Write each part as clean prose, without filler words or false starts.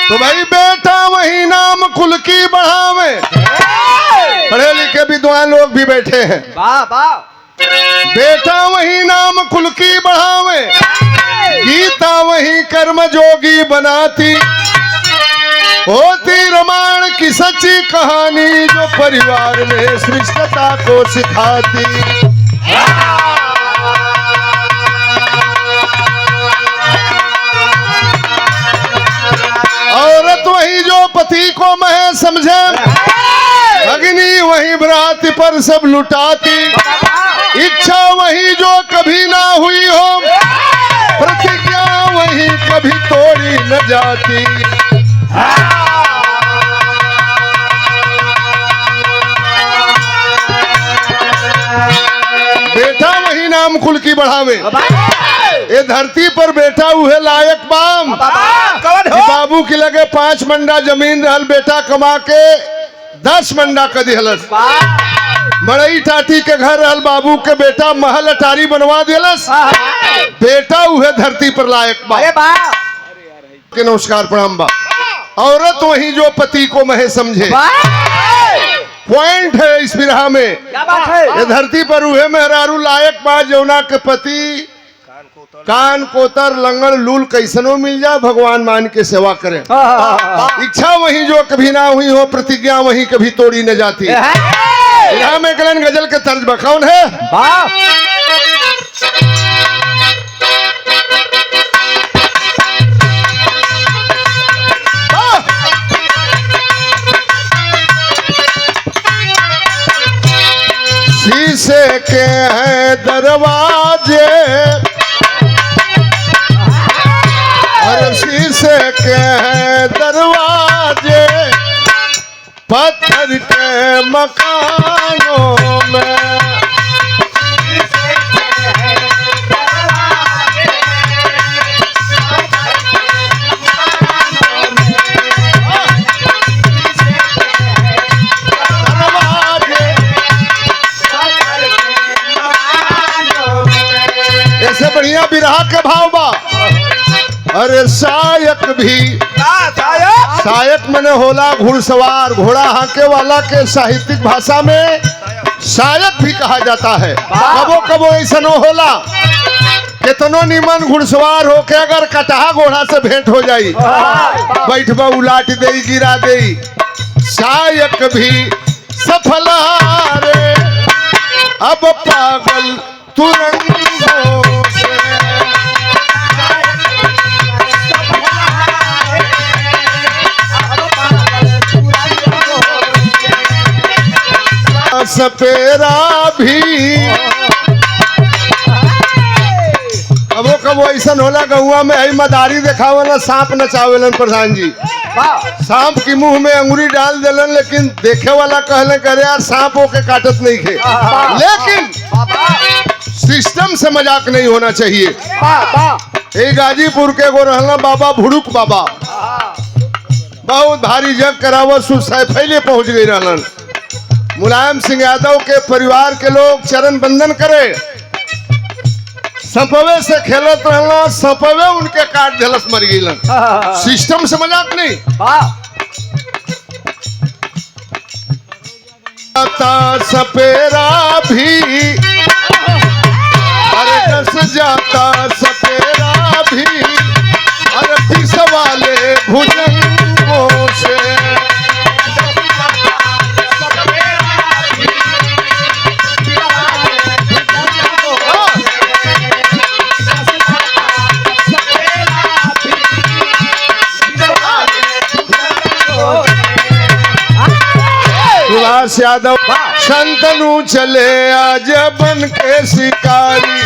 तो भाई बेटा वही नाम कुल की बढ़ावे। पढ़े लिखे विद्वान लोग भी बैठे हैं। वाह वाह। बेटा वही नाम कुल की बढ़ावे, गीता वही कर्म जोगी बनाती, होती रामायण की सच्ची कहानी जो परिवार में श्रेष्ठता को सिखाती। औरत वही जो पति को मह समझे, अग्नि वही बरात पर सब लुटाती, इच्छा वही जो कभी ना हुई हो, प्रतिज्ञा वही कभी तोड़ी न जाती। बेटा वही नाम कुल की बढ़ावे। ये धरती पर बेटा उहे लायक बाम। बाबू की लगे 5 मंडा जमीन रहल, बेटा कमा के 10 मंडा कर दिहलस। मड़ई टाटी के घर रहल, बाबू के बेटा महल अटारी बनवा दिलस। बेटा उहे धरती पर लायक बा। के नमस्कार प्रणाम बा। औरत वही जो पति को महे समझे। पॉइंट है इस बिरहा में। क्या बात है? ये धरती पर उहे मेहरारू लायक बा जौना के पति कान कोतर लंगड़ लूल कैसनो मिल जाए, भगवान मान के सेवा करें। इच्छा वही जो कभी ना हुई हो, प्रतिज्ञा वही कभी तोड़ी न जाती। यहाँ में गलन गजल के तर्ज बकौन है। शीशे के हैं दरवाजे, शीशे के हैं दरवाजे, पत्थर के मकानों में। ऐसे बढ़िया बिरहा के भाव बा। अरे सायक भी, सायक मने होला घुड़सवार, घोड़ा हाके वाला के साहित्यिक भाषा में सायक भी कहा जाता है। कबो कबो ऐसा होला कितनो निमन घुड़सवार हो के अगर कटहा घोड़ा से भेंट हो जाई, बैठबा उलाट दे गिरा दे। सायक भी सफल रे अब पागल तुरंगों से। सपेरा भी कबो कबो ऐसा होला गहुआ में है मदारी देखावला, सांप नचावेलन प्रधान जी। सांप की मुंह में अंगुरी डाल देलन, लेकिन देखे वाला कहले करे यार सांप होके काटत नहीं खे। लेकिन सिस्टम से मजाक नहीं होना चाहिए। ये गाजीपुर के गो रहला बाबा भुड़ुक बाबा, बहुत भारी जग करावत सुसैफैले पहुंच गई रहलन। मुलायम सिंह यादव के परिवार के लोग चरण बंदन करे, सपवे से खेलत रहना, सपवे उनके काट देलस, मर गईलन। सिस्टम से मजाक नहीं। सपेरा भी अरे दस जाता सपेरा भी, अरे पिस वाले भुजंगों से। यादव शंतनु चले आज बन के शिकारी,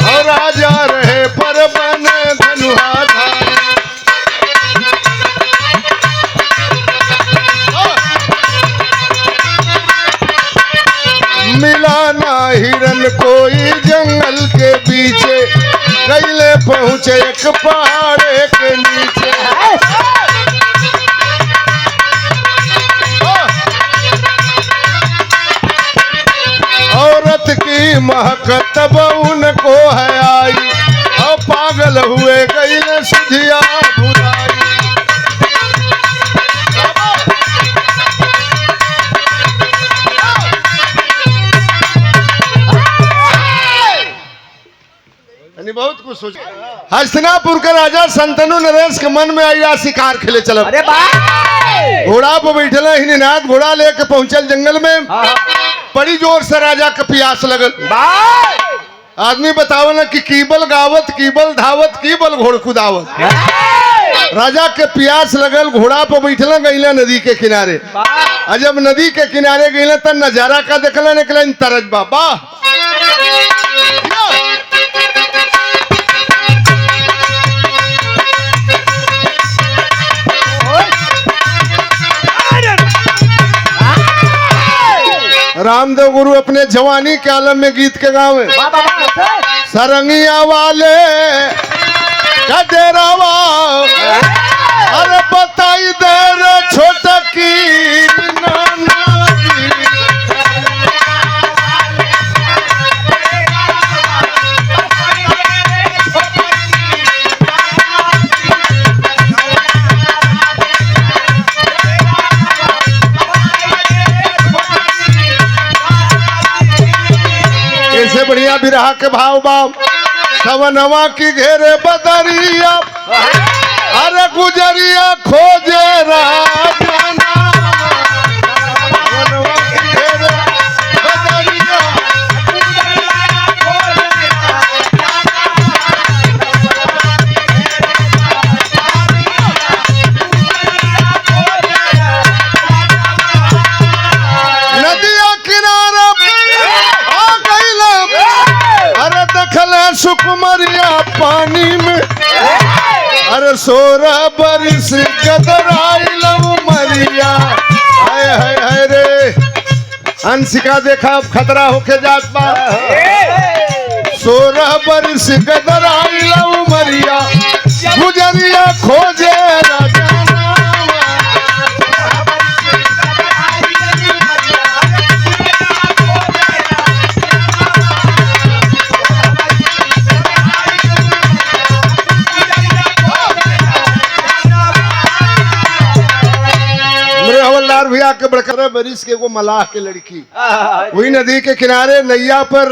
और राजा रहे पर बन धनुहाधारी। मिला ना हिरन कोई जंगल के पीछे, कैले पहुंचे एक पहाड़ के नीचे। औरत की महक तब उनको है आई, और पागल हुए गई सुधिया बुराई। हस्तिनापुर के राजा संतनु नरेश के मन में आया शिकार खेले चल। अरे बाप घोड़ा पर बैठल हिनीनाथ घोड़ा लेके पहुंचल जंगल में। बड़ी जोर से राजा के प्यास लगल। आदमी बताओ ना कि कीबल गावत कीबल धावत कीबल घोड़ कुदावत। राजा के प्यास लगल घोड़ा पर बैठल गईला नदी के किनारे। जब नदी के किनारे गईला तब नजारा का देखला निकला तरज बाबा। रामदेव गुरु अपने जवानी के आलम में गीत के गावे। सरंगिया वाले कडेरावा अरे बताई दे रे छोटा की नाना की। ऐसे बढ़िया बिरहा के भाव बाप सवनवा की घेरे बदरिया अरे गुजरिया खोजे राजाना। सवनवा की घेरे बदरिया नदिया किनारा आ गईला अरे दखल सुकुमरिया पानी में अरे 16 बरिस गदराइल मरिया। हाय हाय हाय रे अंशिका देखा अब खतरा होके जात बा। 16 बरिस गदराइल मरिया गुजरिया खोजे राजाना। हवलदार भैया के बड़कर बरिस के वो मलाह के लड़की वही नदी के किनारे नैया पर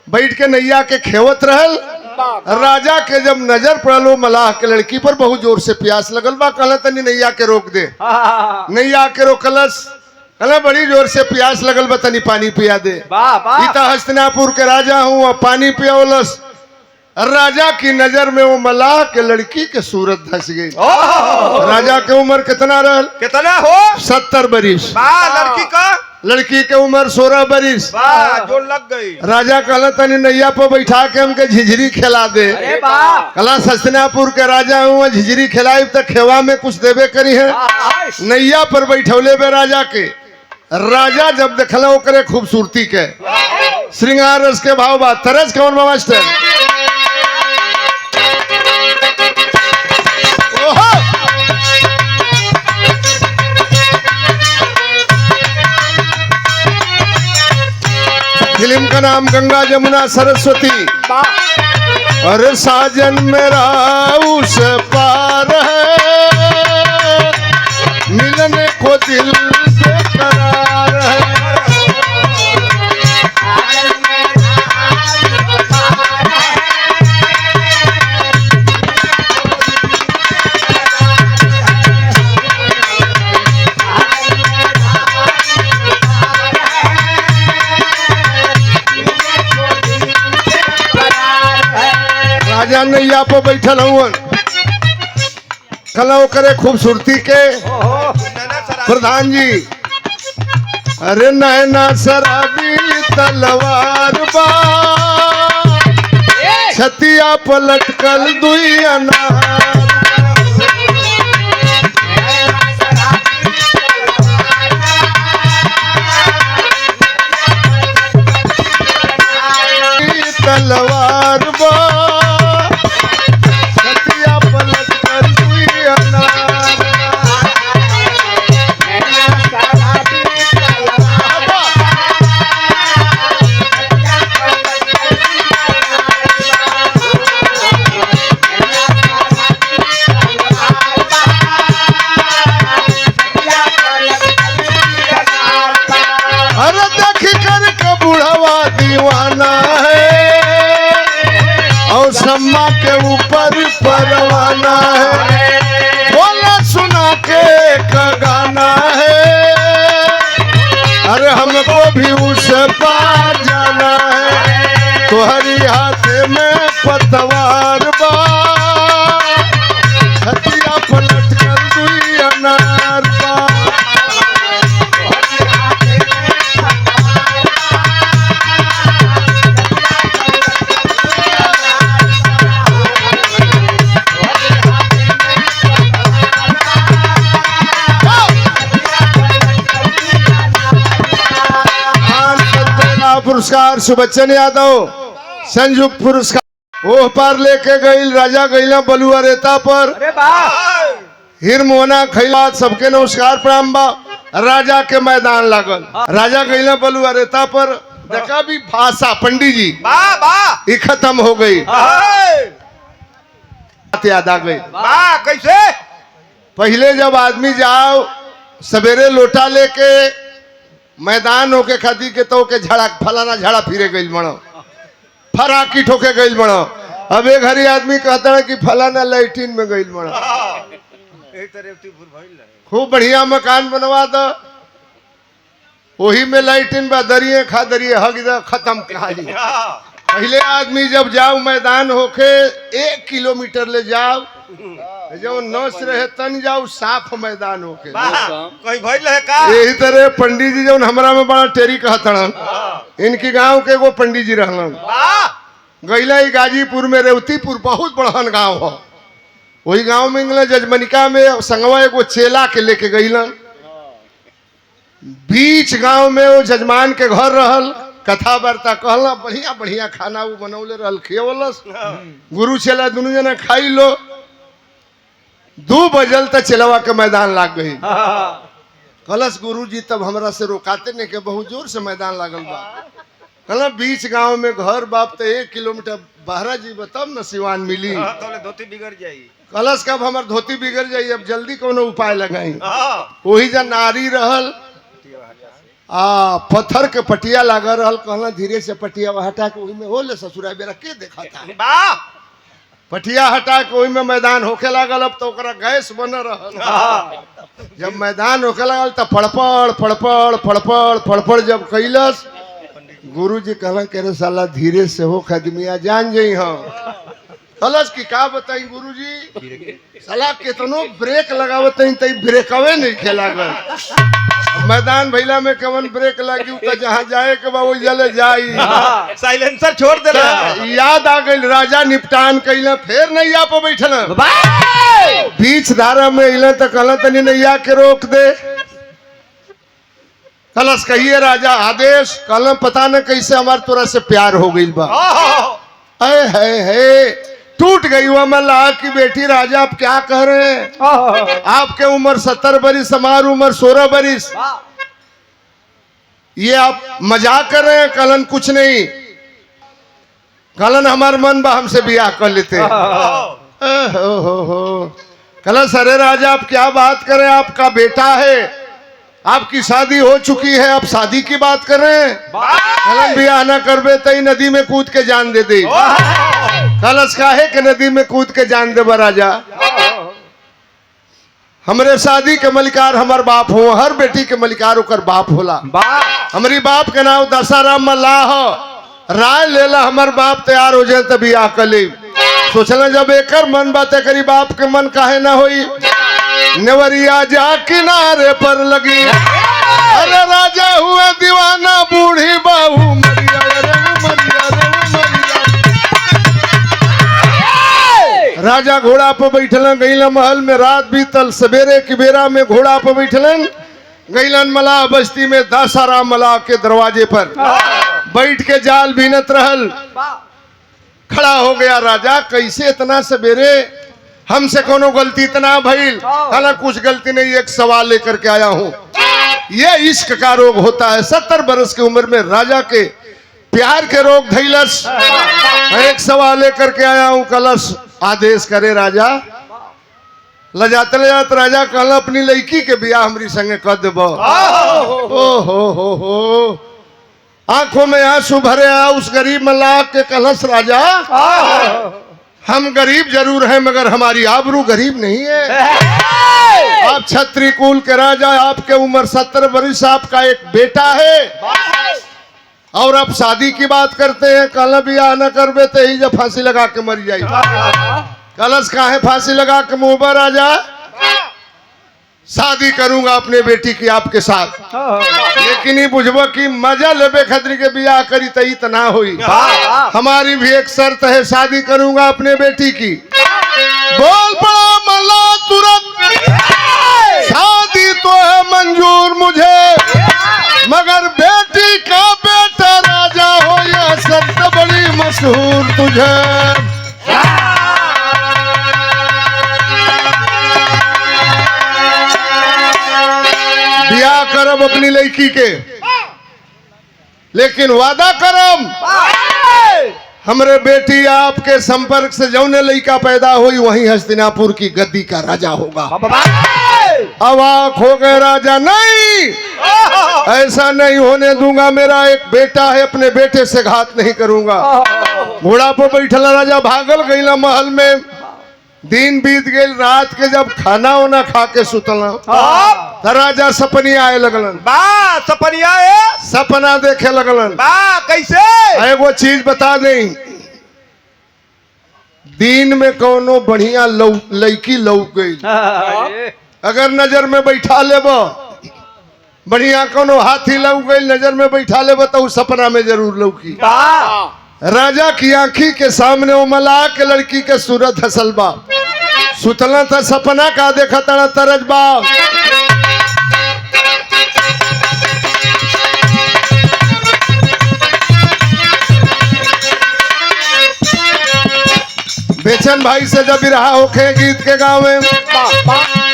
बैठ के नैया के खेवत रहल। राजा के जब नजर पड़ल वो मलाह के लड़की पर बहुत जोर से प्यास लगल बा। कहला तनी नैया के रोक दे। नैया के रोकलस कहला बड़ी जोर से प्यास लगल बा तनी पानी पिया दे। इता हस्तिनापुर के राजा हूँ अब पानी पियावलस। राजा की नजर में वो मलाह के लड़की के सूरत धस गई। राजा के उम्र कितना रहल? कितना हो? 70 बरिस। लड़की का लड़की के उम्र 16 बरिस। जो लग गई। राजा कहला तनी नैया पर बैठा के हमके झिझरी खिला दे। कहला हस्तिनापुर के राजा हूँ झिझरी खिलाई तो खेवा में कुछ देवे करी है। नैया पर बैठौले बे राजा के। राजा जब देखला ओकरे खूबसूरती के श्रृंगार रस के भाव बा तरस कौन बा मास्टर। फिल्म का नाम गंगा जमुना सरस्वती। अरे साजन मेरा उस पार है मिलने को दिल बेकरार है। राजा नैया पर बैठल हूँ कला करे खूबसूरती के प्रधान जी। अरे नैना शराबी तलवार बा छतिया पलट कल दुई अनार। तलवार बा छतिया पलट कर दुई अनार। परवाना है, बोला सुना के एक गाना है, अरे हमको भी उस पार जाना है, तुम्हारी हाथ में पतवार बा, हथिया पलट कर दुई अनार बा। पुरस्कार सुबच्चन यादव संयुक्त पुरस्कार ओह पार लेके गई राजा गईला बलुआ रेता पर। अरे वाह हिर मोना खैला सबके नमस्कार प्रणाम बा। राजा के मैदान लागल, राजा गईला बलुआ रेता पर। देखा भी भाषा पंडित जी वाह वाह ये खत्म हो गई, बात याद आ गई। वाह कैसे पहले जब आदमी जाओ सवेरे लोटा लेके मैदान होके खादी के तो के झड़ा फलाना झड़ा फिरे गई बड़ो, फराकी ठोके गई बड़ो। अब एक घरी आदमी कहता है कि फलाना लैट्रिन में गई बड़ो। खूब बढ़िया मकान बनवा दो, वही में लैट्रिन बा, दरिये खा दरिये हग दो, खत्म कहानी। पहले आदमी जब जाओ मैदान होके 1 किलोमीटर ले जाओ, जो नस रहे तन जाओ साफ मैदान होके। कोई भइल है का यही तरह पंडित जी जो हमरा में बड़ा टेरी कहतन, इनकी गांव के एगो पंडित जी रहलन। गईला ही गाजीपुर में रेवतीपुर बहुत बड़हन गांव हो, वही गांव में इंग्लैंड जजमनिका में संगवा एगो चेला के लेके गईलन। बीच गांव में वो जजमान के घर रहल, कथा वार्ता कहला, बढ़िया बढ़िया खाना वो बनौले रहल, खियवलस। गुरु चेला दोनों जना खाई लो। 2 बजल तक चेलवा के मैदान लाग गई। कलश गुरु जी तब हमरा से रोकाते नहीं के बहुत जोर से मैदान लागल बा। कहला बीच गांव में घर बाप तो 1 किलोमीटर बाहरा जी तब न सिवान मिली। तो धोती बिगड़ जाई। कलश कब हमार धोती बिगड़ जाई, अब जल्दी कोनो उपाय लगाई। वही जा नारी रहल, पत्थर के पटिया लगा रहल। कहला धीरे से पटिया हटा के वही में हो ले ससुरा बेरा के देखा था। पटिया हटा के वही में मैदान होके लागल। अब तो ओकरा गैस बन रहल। जब मैदान होके लागल तो फड़फड़ फड़फड़ फड़फड़ फड़फड़ जब कैलस, गुरु जी कहला के रे साला धीरे से हो खदमिया जान जई हम। कलश की का बताई गुरु जी, साला कितनो ब्रेक लगावत तई ब्रेकवे नहीं खेला गल। मैदान भैला में कवन ब्रेक लगी तो जहाँ जाए के बाबू जले जाई। साइलेंसर छोड़ दे याद आ गई, राजा निपटान कैला, फिर नैया पे बैठल। बीच धारा में अल तो कहला तनी नैया के रोक दे। कलश कहिए राजा आदेश। कहला पता न कैसे हमार तोरा से प्यार हो गई बा। है टूट गई हुआ मल्लाह की बेटी। राजा आप क्या कह रहे हैं? आपके उम्र 70 बरिस, हमारी उम्र 16 बरिस, ये आप मजाक कर रहे हैं? कलन कुछ नहीं, कलन हमार मन बा हमसे ब्याह कर लेते। कलन सरे राजा आप क्या बात करें, आपका बेटा है, आपकी शादी हो चुकी है, आप शादी की बात कर रहे हैं? कलन ब्याह ना करबे तई नदी में कूद के जान दे दे। कलश काहे के नदी में कूद के जान दे राजा? हमरे शादी के मलिकार हमार बाप हो, हर बेटी के मलिकार ओकर बाप होला। हमारी बाप के नाम दशाराम मल्लाह राय लेला, हमार बाप तैयार हो जाए तभी आकली। सोचला जब एकर मन बात करी बाप के मन काहे ना होई। नेवरिया जा किनारे पर लगी, अरे राजा हुआ दीवाना, बूढ़ी बाहू मरिया रे मरिया रे मरिया। राजा घोड़ा पर बैठलन, गईला महल में, रात बीतल, सवेरे की बेरा में घोड़ा पर बैठलन, गईलन मलाह बस्ती में दासाराम मलाह के दरवाजे पर बैठ के जाल बीनत रहल। खड़ा हो गया राजा, कैसे इतना सवेरे, हमसे कोनो गलती इतना भइल? कहला कुछ गलती नहीं, एक सवाल लेकर के आया हूँ। ये इश्क का रोग होता है। 70 बरस की उम्र में राजा के प्यार के रोग धैलस। एक सवाल लेकर के आया हूँ, कलश आदेश करे राजा। लजाते लजाते राजा कहला अपनी लड़की के बियाह हमारी संगे कर देब। ओ हो आंखों में आंसू भरे आ उस गरीब मल्लाह के। कलश राजा हम गरीब जरूर हैं मगर हमारी आबरू गरीब नहीं है। आप छत्री कुल के राजा, आपके उम्र 70 वर्ष, आपका एक बेटा है और आप शादी की बात करते हैं। कल बियाह न करबे तो ही जब फांसी लगा के मर जाए। कलश काहे फांसी लगा के मुंह पर आ जा। शादी करूंगा अपने बेटी की आपके साथ, लेकिन ही बुझबो कि मजा लेबे खतरी के बियाह करी तो इतना हुई। हमारी भी एक शर्त है, शादी करूंगा अपने बेटी की। बोल पड़ा मल्ला तुरंत, शादी तो है मंजूर मुझे, मगर बेटी का बेटा राजा हो यह शर्त बड़ी मशहूर तुझे। बियाह करब अपनी लड़की के, लेकिन वादा करम हमरे बेटी आपके संपर्क से जौने लड़का पैदा हुई वहीं हस्तिनापुर की गद्दी का राजा होगा। अवाक हो गए राजा, नहीं ऐसा नहीं होने दूंगा। मेरा एक बेटा है, अपने बेटे से घात नहीं करूंगा। घोड़ा पर बैठला राजा भागल गईला महल में। दिन बीत गई, रात के जब खाना वाना खा के सुतला तो राजा सपनी आए लगलन। बा सपनिया है, सपना देखे लगलन। बा कैसे? एगो चीज बता दें, दिन में कोनो बढ़िया लड़की लौक गई, अगर नजर में बैठा लेब, बढ़िया कोनो हाथी लौक गई नजर में बैठा लेब तो सपना में जरूर लौकी। राजा की आंखी के सामने वो मलाह के लड़की के सूरत हसल बा। सुतला था सपना का देखा तना तरज बा। बेचन भाई से जब रहा होखे गीत के गाँव में,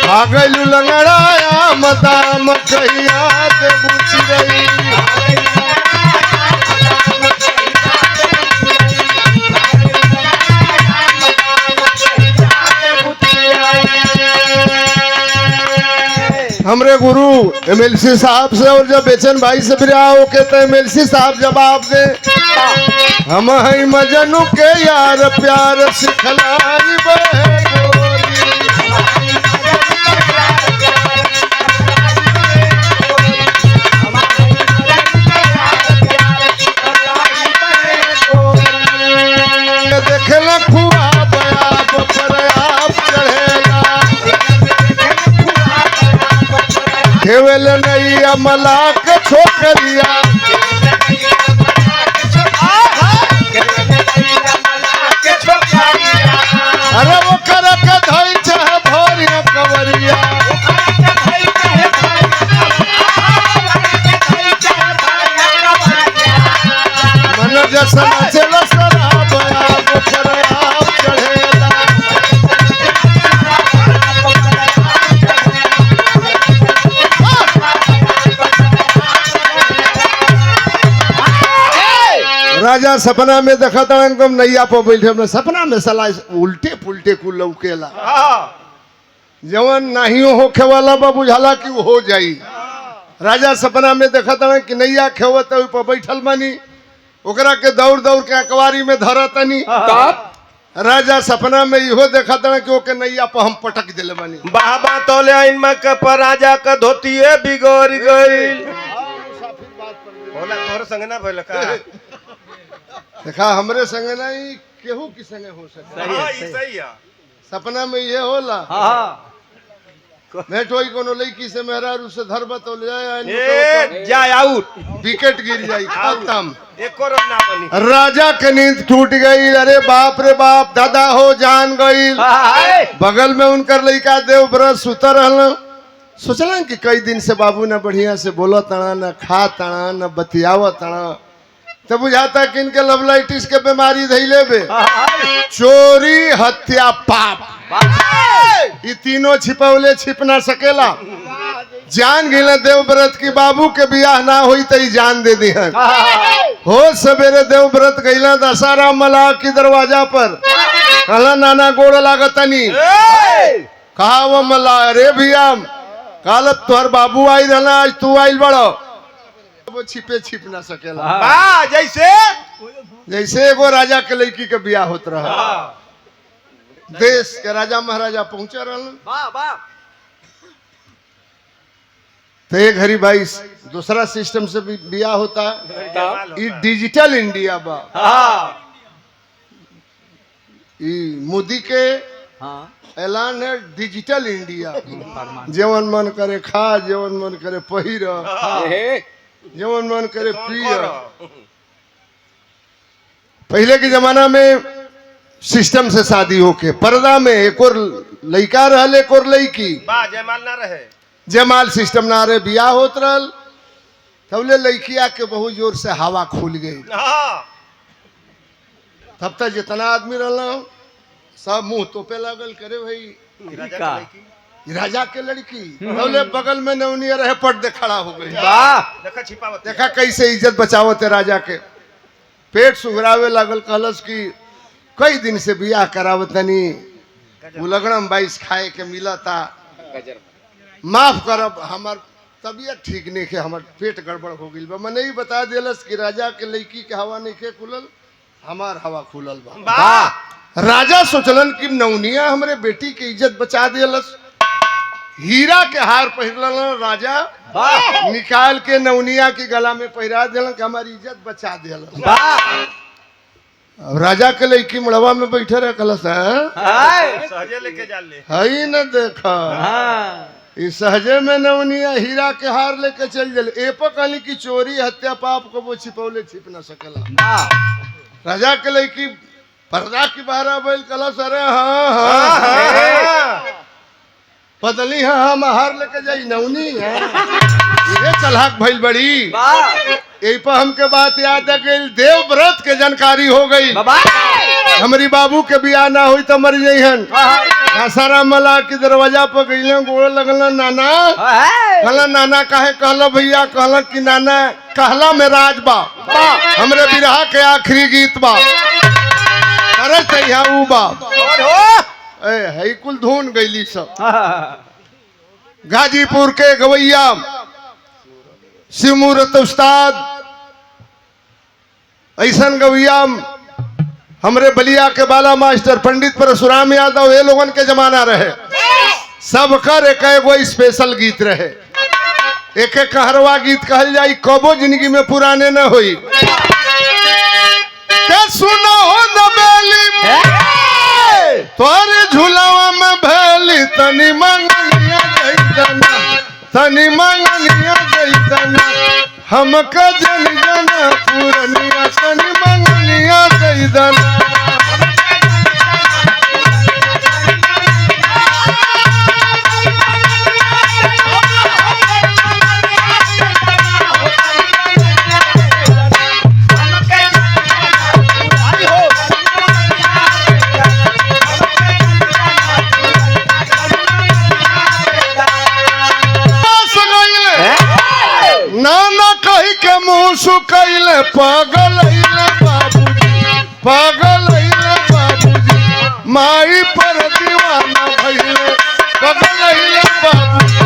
आ गईलू लंगड़ाया मदाम कहिया दे बुझ गई। हमरे गुरु एमएलसी साहब से और जब बेचन भाई से बिरहा होके तो एमएलसी साहब जवाब दे, हम है मजनू के यार प्यार सिखलाई बे गोरी। देखला खुआ बयाब पर आप चढ़ेला, खेवल नैया मलाक छोकरिया। अरे वो करक धई चाहे भोरिया कवरिया, मन जसन चल शराब आप पर आप चढ़ेला। राजा सपना में देखा था एकदम नैया पर बैठे, सपना में सला उल्टे पुल्टे को लौकेला। जवन नहीं होखे वाला बा बुझाला कि वो हो जाई। राजा सपना में देखा था कि नैया खेवत पर बैठल बानी, ओकरा के दौड़ दौड़ के अकवारी में धरतनी। राजा सपना में इहो देखा था कि ओके नैया पर हम पटक दिले बानी। बाबा तोले आइन में के पर राजा का धोतिए बिगड़ गई। होला तोर संग ना भइल का? देखा हमरे संगे नहीं केहू की संगे हो सकता। सही है। सपना में ये होला। मैं तो कोनो लड़की से मेहरारू से धरब तो ले ए जा आउट, विकेट गिर जाई, खत्म, एको रन ना बनी। राजा के नींद टूट गई। अरे बाप रे बाप, दादा हो जान गई। बगल में उनकर लड़का देवव्रत सुतर रहल। सोचलन कि कई दिन से बाबू न बढ़िया से बोला तना, न खा तना, न बतियाव तना, तो बुझाता कि इनके लवलाइटिस के बीमारी धैले बे। चोरी हत्या पाप ये तीनों छिपौले छिप ना सकेला। जान गिला देवव्रत की बाबू के बियाह ना हुई तो जान दे दी। हो सवेरे देवव्रत गईला दशहरा मलाह की दरवाजा पर, कहला नाना गोड़ लागतनी। कहा वो मलाह, अरे भैया काल तोहर बाबू आई रहना, आज तू आइल बड़ो। वो छिपे छिप ना सकेला। जैसे जैसे एगो राजा के लड़की के बियाह होत रहा। देश के राजा महाराजा पहुंचे रहलन। वाह वाह तो एक हरी भाई दूसरा सिस्टम से भी बिया होता है। ये डिजिटल इंडिया बा। हाँ ये मोदी के हाँ ऐलान है डिजिटल इंडिया। जेवन मन करे खा, जेवन मन करे पहिर, जेवन मन करे पिय। पहले के जमाना में सिस्टम से शादी होके पर्दा में एक और लड़का रहल, एक और लड़की। जयमाल ना रहे, जयमाल सिस्टम ना रहे, बियाह होत रहल। तबले लड़किया के बहुत जोर से हवा खुल गई। तब तक जितना आदमी रहना सब मुंह तोपे लगल, करे भाई राजा के लड़की। तबले बगल में नवनिया रहे, पट दे खड़ा हो गई। देखा छिपावत, देखा कैसे इज्जत बचावत है राजा के। पेट सुघरावे लागल, कहलस कि कई दिन से बियाह करावत नहीं, उलगड़म 22 खाए के मिला था, माफ करब, हमार तबीयत ठीक नहीं है, हमार पेट गड़बड़ हो गई बा। मैंने ही बता दिलस कि राजा के लड़की के हवा नहीं के खुलल, हमार हवा खुलल बा। राजा सोचलन कि नवनिया हमरे बेटी के इज्जत बचा दिलस। हीरा के हार पहिरलन राजा, निकाल के नवनिया के गला में पहिरा दिलन कि हमारी इज्जत बचा दिलन। अब राजा के लड़की मड़वा में बैठे रहे, कलस सहजे लेके जा ले। हई न देखा इस सहजे में नवनिया हीरा के हार लेके चल जल। ए पर कहली की चोरी हत्या पाप को वो छिपौले छिप न सकला। राजा के लड़की पर्दा की बारह बैल कलस, अरे हाँ बदली है, हम हार लेके जाई नवनी है। ये चलाक भइल बड़ी। यही पर हमके बात याद आ गई, देव व्रत के जानकारी हो गई। हमारी बाबू के बियाह ना हुई तो मर जाइहन। सारा मला के दरवाजा पर गईले, गोड़ लगल, नाना कहला, नाना काहे कहला भैया? कहला कि नाना कहला में राज बा, हमरे बिरहा के आखिरी गीत बा, अरे तैया ऊ बा। है कुल धुन गईली सब। गाजीपुर के गवैया शिवमूर्त उस्ताद, ऐसन गवैया हमरे बलिया के बाला मास्टर पंडित परशुराम यादव, ये लोगन के जमाना रहे। सबकर एक एगो स्पेशल गीत रहे, एक एक कहरवा गीत कहल जाई, कबो जिंदगी में पुराने न होई। के सुनो न बेली तोरे झूलावा में भैली, तनी मंगनिया दैदना, तनी मंगनिया दैदना, हमका जन जना पुरनिया, तनी मंगनिया दैदना। नाना कही के मुंह सुकैले, पागल बाबूजी, पागल बाबूजी, माई पर दीवाना भइले, पागल बाबूजी।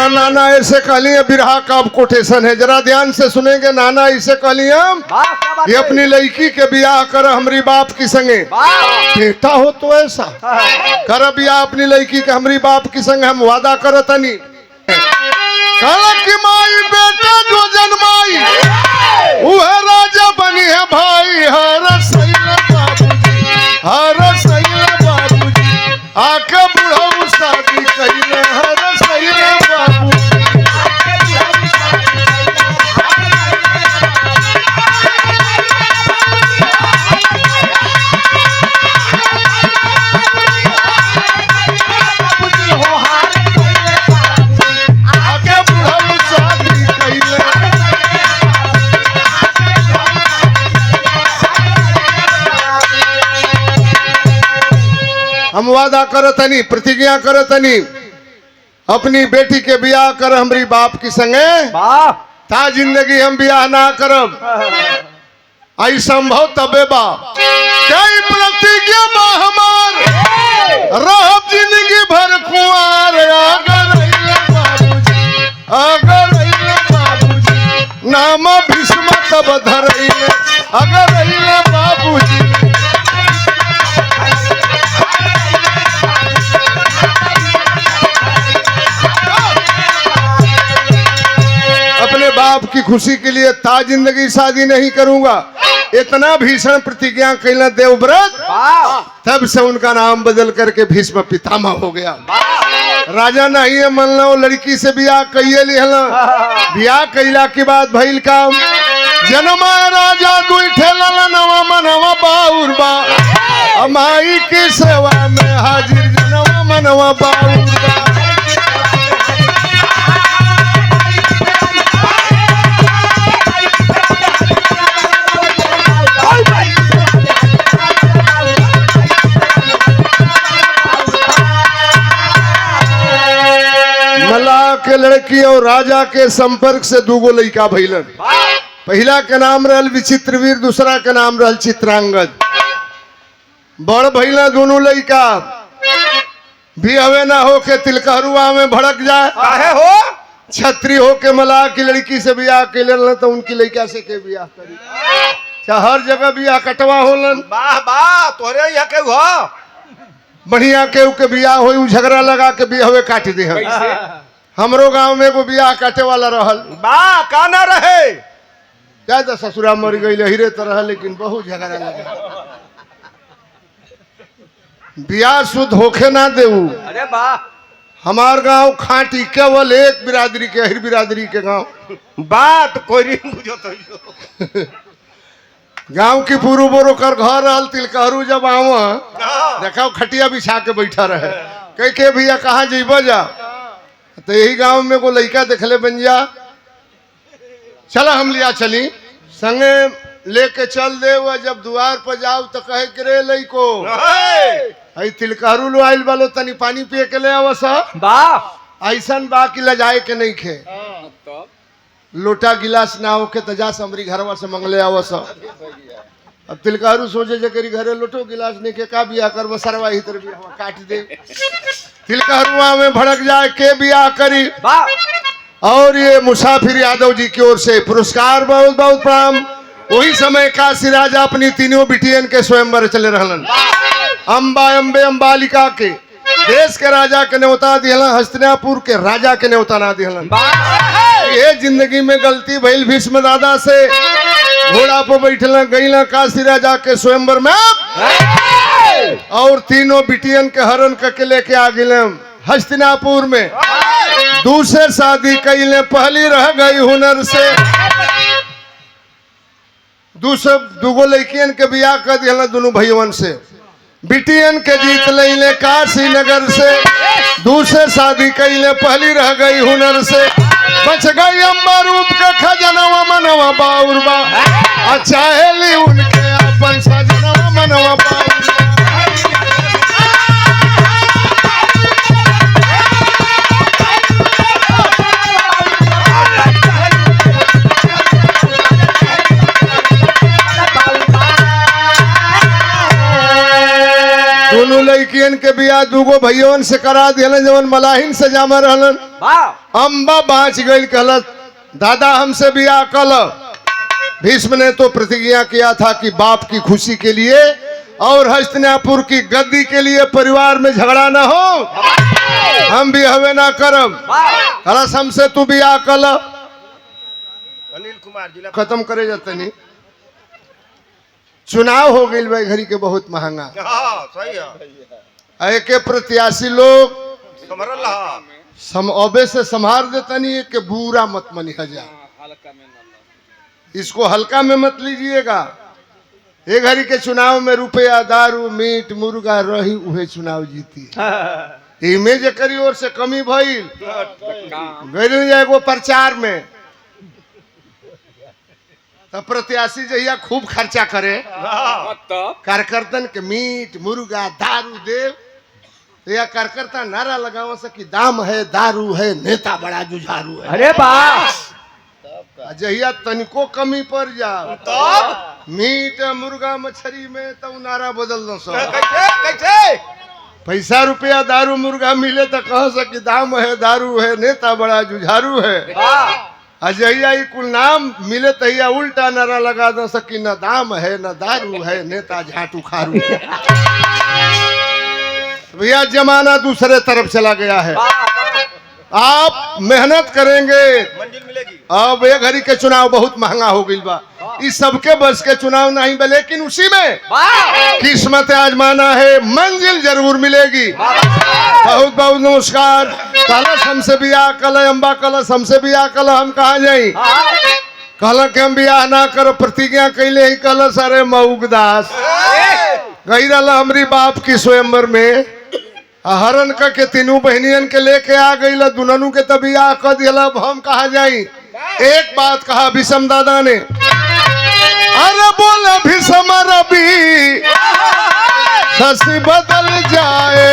नाना ऐसे कहलिए, बिरहा का अब कोटेशन है, जरा ध्यान से सुनेंगे। नाना ऐसे कहलिए, ये अपनी लड़की के बियाह कर हमारी बाप की संगे। बेटा हो तो ऐसा कर बियाह अपनी लड़की के हमारी बाप की संगे, हम वादा करतनी। की माई बेटा जो जन्माई वह राजा बनी है भाई। हर सैल बाबूजी, हर सैल बाबूजी, आके बुढ़ऊ शादी कइले, हर सैल बाबूजी। हम वादा करतनी, प्रतिज्ञा करतनी अपनी बेटी के ब्याह कर हमारी बाप की संगे वाह था जिंदगी हम ब्याह ना करब आई संभव तबे बा कई प्रतिज्ञा बा हमार रहब जिंदगी भर कुआर अगर अइले बाबूजी नाम भीष्म तब धरइले अगर अइले बाबूजी अपने बाप की खुशी के लिए ता जिंदगी शादी नहीं करूंगा इतना भीषण प्रतिज्ञा कैला देवव्रत वाह तब से उनका नाम बदल करके भीष्म पितामह हो गया राजा नहीं है मन लो लड़की से ब्याह कहिए लिहला ब्याह कैला के बाद भइल काम जनमा राजा दुई ठेला नवा मनवा बाउर बा अमाई की सेवा में हाजिर जनवा मनवा बाउर बा मल्लाह के लड़की और राजा के संपर्क से दूगो लड़का भइलन पहला के नाम रहल विचित्रवीर दूसरा के नाम रहल चित्रांगद बड़ भइला दोनों लड़का भी हवे ना हो के तिलकहरुआ में भड़क जाए काहे हो छत्री हो के मल्लाह की लड़की से ब्याह के लेल तो उनकी लड़का से के ब्याह करी चाहे हर जगह ब्याह कटवा होलन वाह वाह तोरे यहाँ के हो बढ़िया केहू के ब्याह हो झगड़ा लगा के ब्याह काट दी हमरो गांव में एगो ब्याह काटे वाला रहल वाह का ना रहे क्या तो ससुरा मर गई हीरे तो रहा लेकिन बहुत झगड़ा लगा ब्याह शुद्ध होके ना देऊ अरे वाह हमार गांव खाटी केवल एक बिरादरी के हिर बिरादरी के गांव बात कोई नहीं बुझो तो गांव की पूर्व बोरो कर घर रहल तिलकहरू जब आव देखा खटिया बिछा के बैठा रहे कह के भैया कहाँ जेब जा तो यही गांव में को लड़का देखले बन जा चला हम लिया चली संगे लेके चल दे वो जब द्वार पर जाओ तो कहे के रे लइको आई तिलकहरू लो आइल वालो तनी पानी पिए के ले आवस वाह ऐसन बा कि लजाए के नहीं खे लोटा गिलास ना हो के तजा समरी घरवा से मंगले आवस अब तिलकहरू सोचे जे करी घरे लोटो गिलास नहीं के का बियाह करबो सरवा ही तर बियाह काट दे तिलकहरुआ में भड़क जाए के बियाह करी वाह और ये मुसाफिर यादव जी की ओर से पुरस्कार बहुत बहुत प्रणाम वही समय काशी राजा अपनी तीनों बिटियन के स्वयंवर चले रहलन अम्बा अम्बे अम्बालिका के देश के राजा के न्योता दिहलन हस्तिनापुर के राजा के न्योता ना दिहलन ये जिंदगी में गलती भइल भीष्म दादा से घोड़ा पर बैठल गईला काशी राजा के स्वयंवर में और तीनों बिटियन के हरण करके लेके आ गए हस्तिनापुर में दूसरे शादी कैले पहली रह गई हुनर से दूसरे दूगो लड़कियन के बियाह कर दिया दोनों भैयवन से बिटियन के जीत ले काशी नगर से दूसरे शादी कैले पहली रह गई हुनर से बच गई अम्बा रूप का खजनवा मनवा बाउरबा अच्छा हेली उनके अपन सजनवा मनवा बाउरबा दोनों लड़कियन के बियाह दूगो भैयवन से करा दिलन जवन मलाहिन से जामा रहलन अम्बा बाँच गई कहलत दादा हमसे बियाह कल भीष्म ने तो प्रतिज्ञा किया था कि बाप की खुशी के लिए और हस्तिनापुर की गद्दी के लिए परिवार में झगड़ा ना हो हम भी हवे ना करब हरस हमसे तू बियाह कल अनिल कुमार जिला खत्म करे जाते नहीं चुनाव हो गई भाई घड़ी के बहुत महंगा हाँ सही है एक प्रत्याशी लोग समरल अबे से संभार देता नहीं है कि बुरा मत मनिया जा इसको हल्का में मत लीजिएगा ये घड़ी के चुनाव में रुपया दारू मीट मुर्गा रही उहे चुनाव जीती इमेज करी ओर से कमी भइल गई जाएगो प्रचार में तो प्रत्याशी जहिया खूब खर्चा करे कार्यकर्तन के मीट मुर्गा दारू दे या करता नारा लगावा से कि दाम है दारू है नेता बड़ा जुझारू है। अरे वाह जहिया तनिको कमी पड़ जाओ तब मीट मुर्गा मछली में तो नारा बदल दो सब। कैसे कैसे पैसा रुपया दारू मुर्गा मिले तो कह सकी दाम है दारू है नेता बड़ा जुझारू है। वाह अजहिया ही कुल नाम मिले तहिया उल्टा नारा लगा दो सकी न दाम है न दारू है नेता झाटू खारू है। भैया जमाना दूसरे तरफ चला गया है। आप मेहनत करेंगे मंजिल मिलेगी। अब ये घड़ी के चुनाव बहुत महंगा हो गई बा। इस सबके बस के चुनाव नहीं बा, लेकिन उसी में किस्मत आजमाना है, मंजिल जरूर मिलेगी। बहुत बहुत नमस्कार। कलश हमसे बिया कल अम्बा कलश हमसे बिया कल हम कहा जाई कल के हम बियाह ना करो प्रतिज्ञा कैले ही कलश अरे मऊगदास गई रहा हमारी बाप की स्वयंवर में हरण के तीनों बहनियन के लेके आ गई दुनू के तबिया कर दिया। हम कहा जाई एक बात कहा भीषम दादा ने अरे बोले भीषम रवि शशि बदल जाए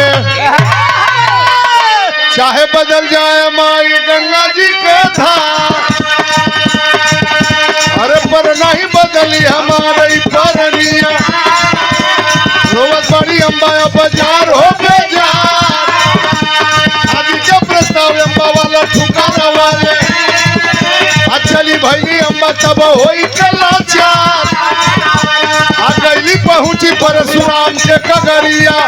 चाहे बदल जाए माई गंगा जी के धार अरे पर नहीं बदली हमारे परनिया रोवत बड़ी अम्बा बाजार हो प्रस्ताव अम्बा वाला ठुकाना वाले चली भैली अम्बा तब होई लाचार गईली पहुंची परशुराम के कगरिया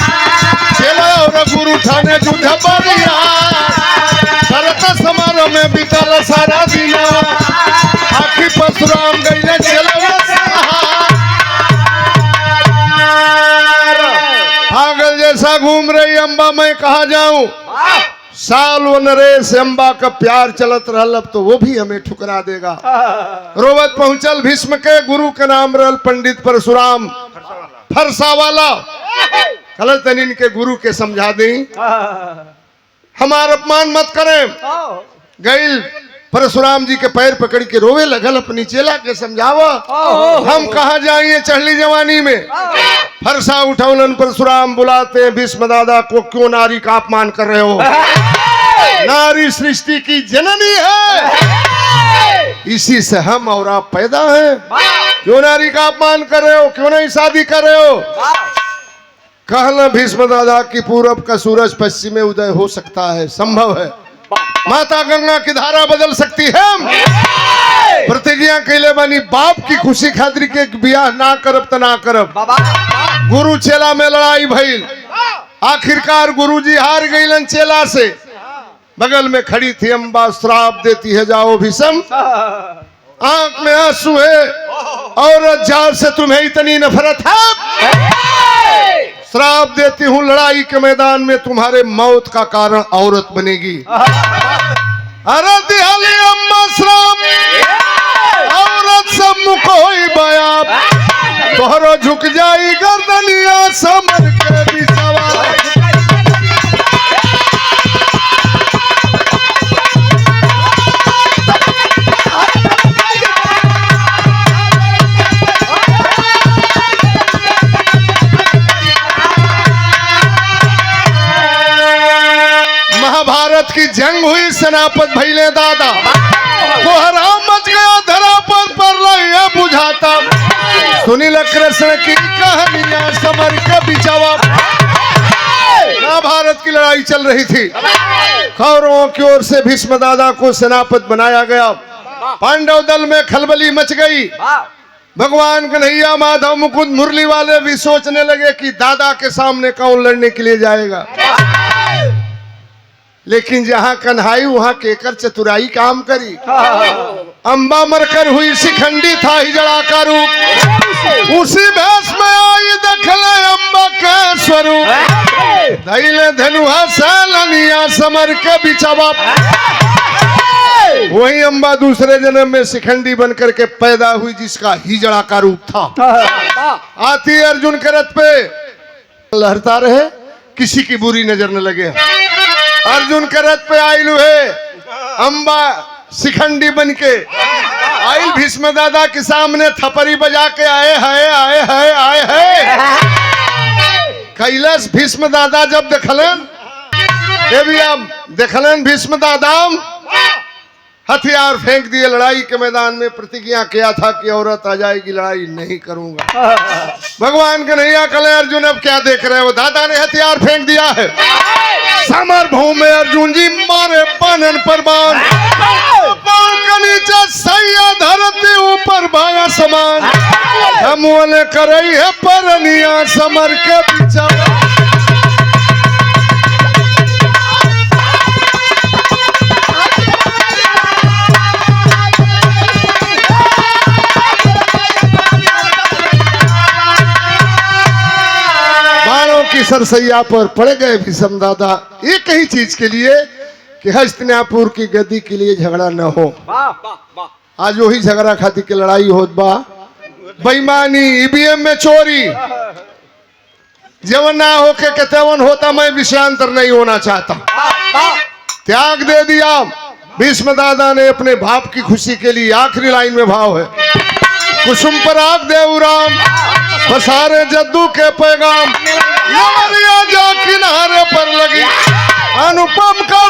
चला और गुरु ठाने युद्ध बरिया करता समारोह में बीतल सारा दिन आखिर परशुराम गईले चला पागल जैसा घूम रही अम्बा मैं कहा जाऊं साल व नरेश अम्बा का प्यार चलत रहल अब तो वो भी हमें ठुकरा देगा। रोवत पहुंचल भीष्म के गुरु के नाम रहल पंडित परशुराम फरसा वाला कल तनिन के गुरु के समझा दी हमार अपमान मत करें। गईल परशुराम जी के पैर पकड़ के रोवे लगल अपनी चेला के समझावा हम कहा जाइए चढ़ली जवानी में। फरसा उठौलन परशुराम बुलाते भीष्म दादा को क्यों नारी का अपमान कर रहे हो? नारी सृष्टि की जननी है, इसी से हम और आप पैदा हैं। क्यों नारी का अपमान कर रहे हो? क्यों नहीं शादी कर रहे हो? कहना भीष्म दादा की पूरब का सूरज पश्चिम में उदय हो सकता है, संभव है। माता गंगा की धारा बदल सकती है। प्रतिज्ञा कैले बनी बाप की खुशी खातिर के बियाह ना करब त ना करब। गुरु चेला में लड़ाई भइल, आखिरकार गुरुजी हार गईलन चेला से। बगल में खड़ी थी अम्बा श्राप देती है जाओ भीषम, आंख में आंसू है और जाल से तुम्हें इतनी नफरत है, श्राप देती हूँ लड़ाई के मैदान में तुम्हारे मौत का कारण औरत बनेगी। अरे दिहाली अम्मा श्राप औरत सब मुकोई बयाब तोहरो झुक जाई गर्दनिया समर के बिचवा। महाभारत की जंग हुई, सेनापत भैले दादा कोहराम मच गया धरा पर लय बुझाता। सुनील कृष्ण की कहानियां समर के बिचवा। महाभारत की लड़ाई चल रही थी, कौरवों की ओर से भीष्म दादा को सेनापत बनाया गया। पांडव दल में खलबली मच गई। भगवान कन्हैया माधव मुकुंद मुरली वाले भी सोचने लगे कि दादा के सामने कौन लड़ने के लिए जाएगा। लेकिन जहां कन्हाई वहां केकर चतुराई काम करी। अम्बा मरकर हुई शिखंडी था हिजड़ा का रूप, उसी भेष में आई देखले अम्बा का स्वरूप। धैले धनुहा सैलनिया समर के बिचवा। वही अम्बा दूसरे जन्म में शिखंडी बनकर के पैदा हुई जिसका हिजड़ा का रूप था। आती अर्जुन के रथ पे लहरता रहे, किसी की बुरी नजर न लगे। अर्जुन के रथ पे आयल हुए अम्बा शिखंडी बन के आयल भीष्म दादा के सामने थपरी बजा के आए है कैलाश भीष्म दादा जब देखलन देवी अब देखलन भीष्म दादाम हथियार फेंक दिए। लड़ाई के मैदान में प्रतिज्ञा किया था कि औरत आ जाएगी, लड़ाई नहीं करूंगा। भगवान के नहीं अकल है। अर्जुन अब क्या देख रहे हो? दादा ने हथियार फेंक दिया है। समर भूमि में अर्जुन जी मारे बानन पर बाण, बाण के नीचे सैया धरती ऊपर भाया समान। हम वाले करई है परनिया समर के पीछा। की सरसैया पर पड़ गए भीष्म दादा एक ही चीज के लिए कि हस्तिनापुर की गद्दी के लिए झगड़ा न हो। आज वही झगड़ा खातिर के लड़ाई होत बा। बेईमानी, ईवीएम में चोरी, जवन ना होके के तेवन होता। मैं विषयांतर नहीं होना चाहता। त्याग दे दिया भीष्म दादा ने अपने बाप की खुशी के लिए। आखिरी लाइन में भाव है, कुसुम पर आग देव राम, पसारे जद्दू के पैगाम, जा किनारे पर लगी अनुपम का